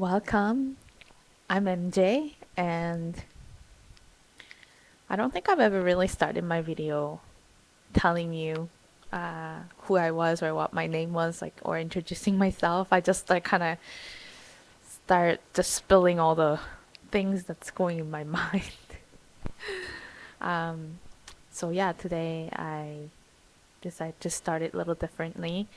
Welcome. I'm MJ, and I don't think I've ever really started my video telling you who I was or what my name was, like, or introducing myself. I just like kind of start just spilling all the things that's going in my mind. Um, so yeah, today I decided to start it a little differently,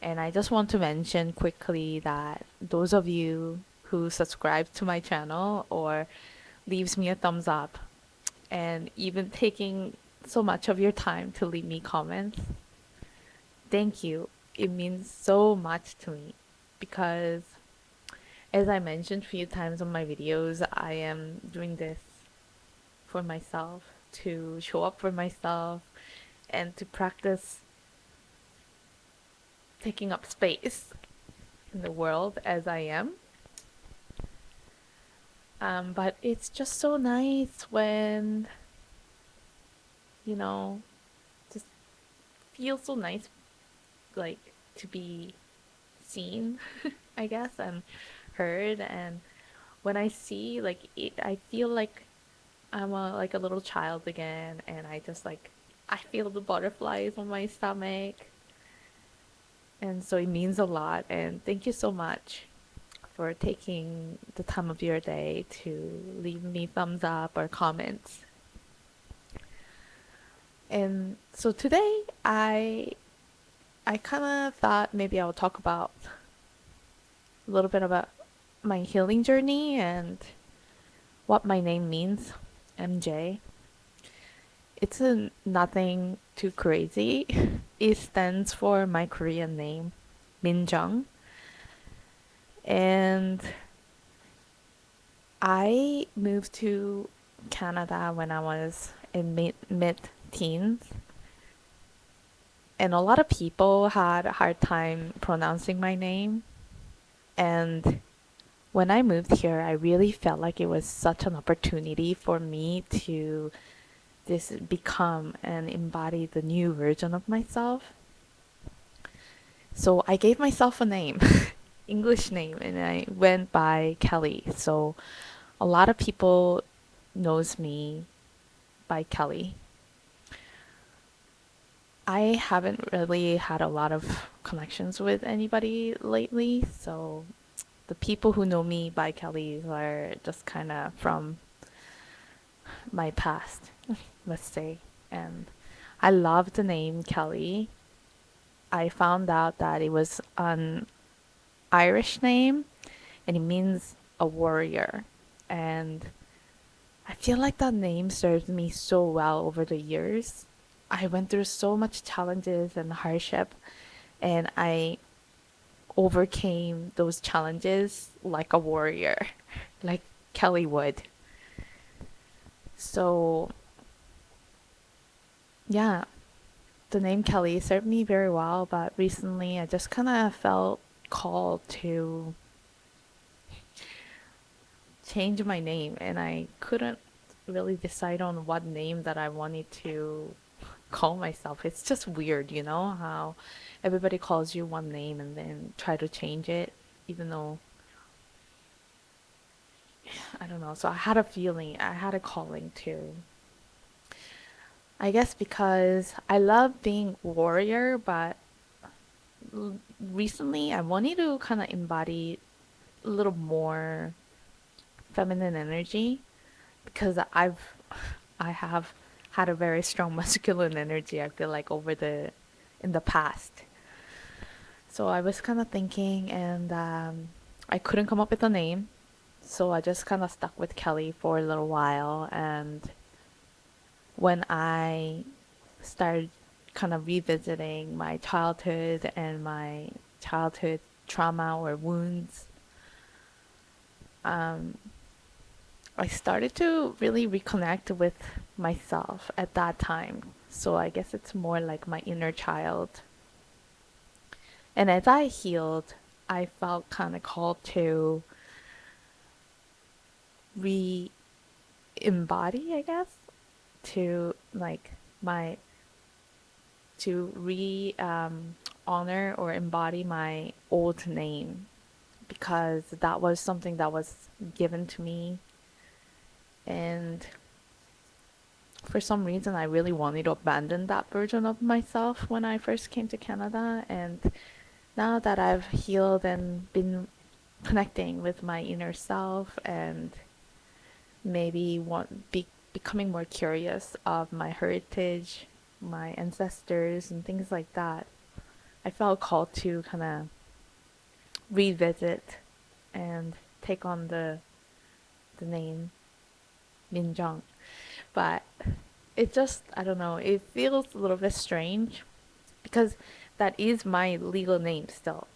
and I just want to mention quickly that those of you who subscribe to my channel or leaves me a thumbs up and even taking so much of your time to leave me comments. Thank you. It means so much to me because, as I mentioned a few times on my videos, I am doing this for myself, to show up for myself, and to practice taking up space in the world as I am. But it's just so nice when, you know, just feels so nice, like to be seen, I guess, and heard. And when I see like it, I feel like I'm like a little child again, and I feel the butterflies on my stomach, and so it means a lot. And thank you so much for taking the time of your day to leave me thumbs up or comments. And so today I kind of thought maybe I'll talk about a little bit about my healing journey and what my name means, MJ. It's nothing too crazy. It stands for my Korean name, Minjung. And I moved to Canada when I was in mid teens. And a lot of people had a hard time pronouncing my name. And when I moved here, I really felt like it was such an opportunity for me to this become and embody the new version of myself. So I gave myself a name, English name, and I went by Kelly. So a lot of people knows me by Kelly. I haven't really had a lot of connections with anybody lately, so the people who know me by Kelly are just kind of from my past, let's say. And I love the name Kelly. I found out that it was an Irish name and it means a warrior. And I feel like that name served me so well over the years. I went through so much challenges and hardship, and I overcame those challenges like a warrior, like Kelly would. So, yeah, the name Kelly served me very well, but recently I just kind of felt called to change my name, and I couldn't really decide on what name that I wanted to call myself. It's just weird, how everybody calls you one name and then try to change it, even though I don't know. So I had a feeling, I had a calling to. I guess because I love being warrior, but recently I wanted to kind of embody a little more feminine energy because I have had a very strong masculine energy, I feel like, in the past. So I was kind of thinking, and I couldn't come up with a name. So I just kind of stuck with Kelly for a little while. And when I started kind of revisiting my childhood and my childhood trauma or wounds, um, I started to really reconnect with myself at that time. So I guess it's more like my inner child. And as I healed, I felt kind of called to re embody, I guess, to like my, to re honor or embody my old name because that was something that was given to me. And for some reason, I really wanted to abandon that version of myself when I first came to Canada. And now that I've healed and been connecting with my inner self and maybe becoming more curious of my heritage, my ancestors, and things like that, I felt called to kind of revisit and take on the name Minjong. But it just, I don't know, it feels a little bit strange because that is my legal name still.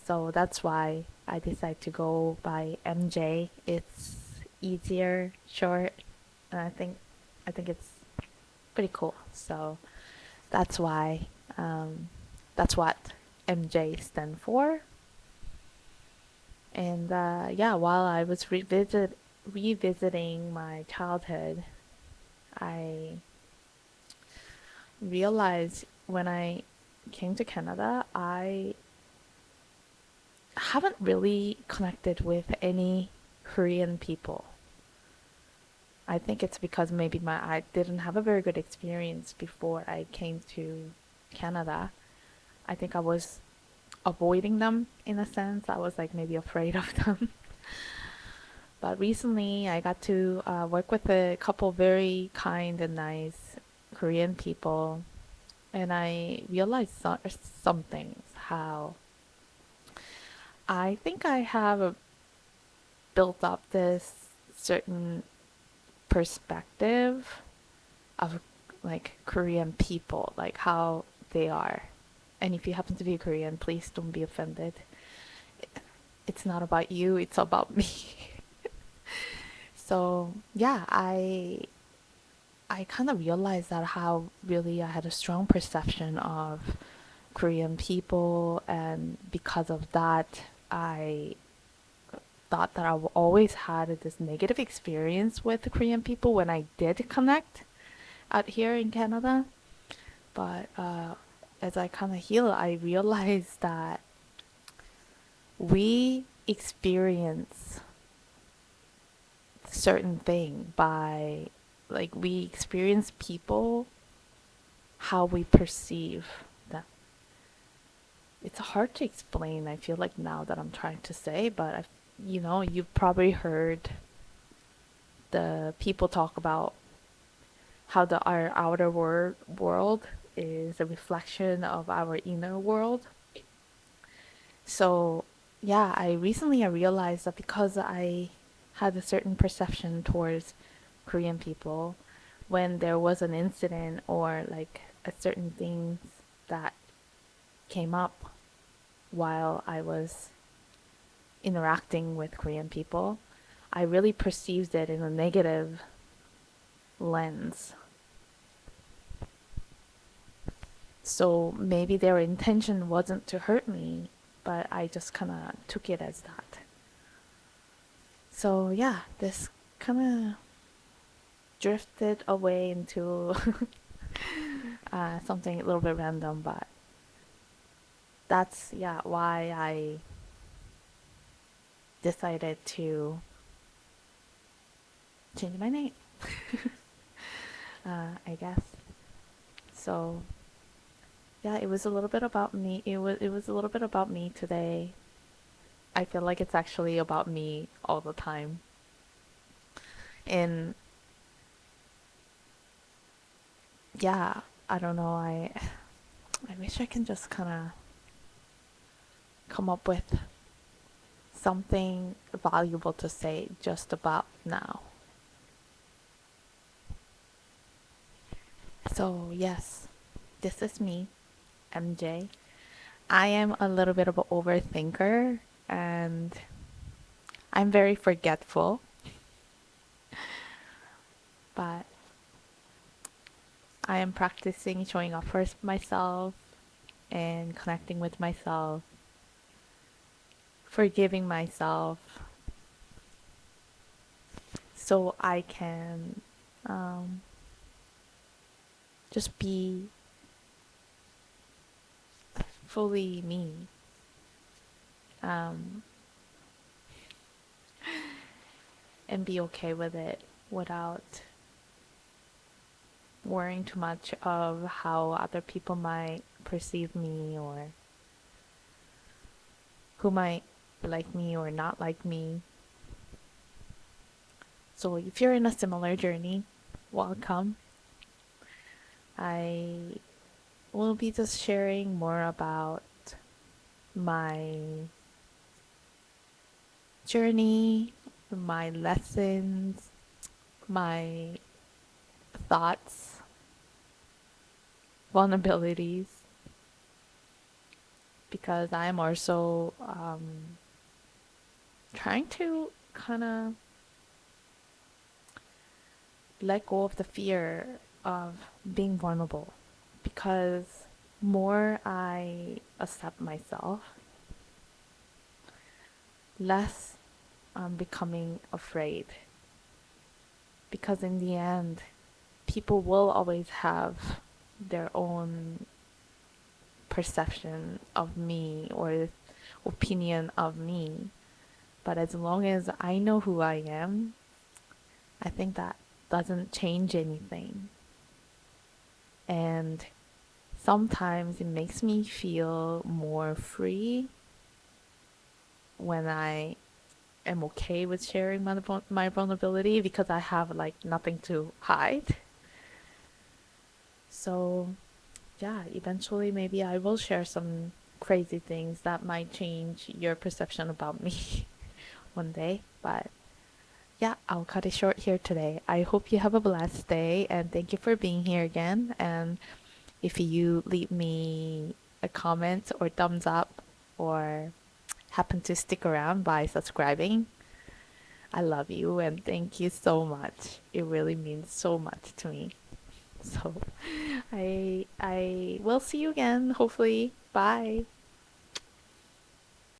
So that's why I decided to go by MJ. It's easier, short, and I think it's pretty cool. So that's why that's what MJ stand for. And yeah, while I was revisiting my childhood, I realized when I came to Canada, I haven't really connected with any Korean people. I think it's because maybe I didn't have a very good experience before I came to Canada. I think I was avoiding them in a sense. I was like maybe afraid of them. But recently, I got to work with a couple very kind and nice Korean people, and I realized some things. How I think I have built up this certain perspective of like Korean people, like how they are. And if you happen to be Korean, please don't be offended. It's not about you, it's about me. So, yeah, I kind of realized that how really I had a strong perception of Korean people, and because of that, I thought that I always had this negative experience with the Korean people when I did connect out here in Canada. But as I kind of heal, I realized that we experience certain thing by like we experience people how we perceive them. It's hard to explain. I feel like now that I'm trying to say, but you've probably heard the people talk about how our outer world is a reflection of our inner world. So, yeah, I realized that because I had a certain perception towards Korean people, when there was an incident or like a certain things that came up while I was interacting with Korean people, I really perceived it in a negative lens. So maybe their intention wasn't to hurt me, but I just kind of took it as that. So yeah, this kind of drifted away into something a little bit random, but that's yeah why I decided to change my name. I guess. So yeah, it was a little bit about me. It was a little bit about me today. I feel like it's actually about me all the time. And yeah, I don't know. I wish I can just kind of come up with something valuable to say just about now. So, yes, this is me, MJ. I am a little bit of an overthinker, and I'm very forgetful, but I am practicing showing up for myself and connecting with myself, forgiving myself so I can um, just be fully me. and be okay with it without worrying too much of how other people might perceive me or who might like me or not like me. So if you're in a similar journey, welcome. I will be just sharing more about my journey, my lessons, my thoughts, vulnerabilities, because I'm also trying to kind of let go of the fear of being vulnerable. Because more I accept myself, less I'm becoming afraid. Because in the end, people will always have their own perception of me or opinion of me. But as long as I know who I am, I think that doesn't change anything. And sometimes it makes me feel more free when I am okay with sharing my vulnerability because I have like nothing to hide. So, yeah, eventually maybe I will share some crazy things that might change your perception about me one day. But yeah, I'll cut it short here today. I hope you have a blessed day and thank you for being here again. And if you leave me a comment or thumbs up or happen to stick around by subscribing, I love you and thank you so much. It really means so much to me. So I will see you again, hopefully. Bye.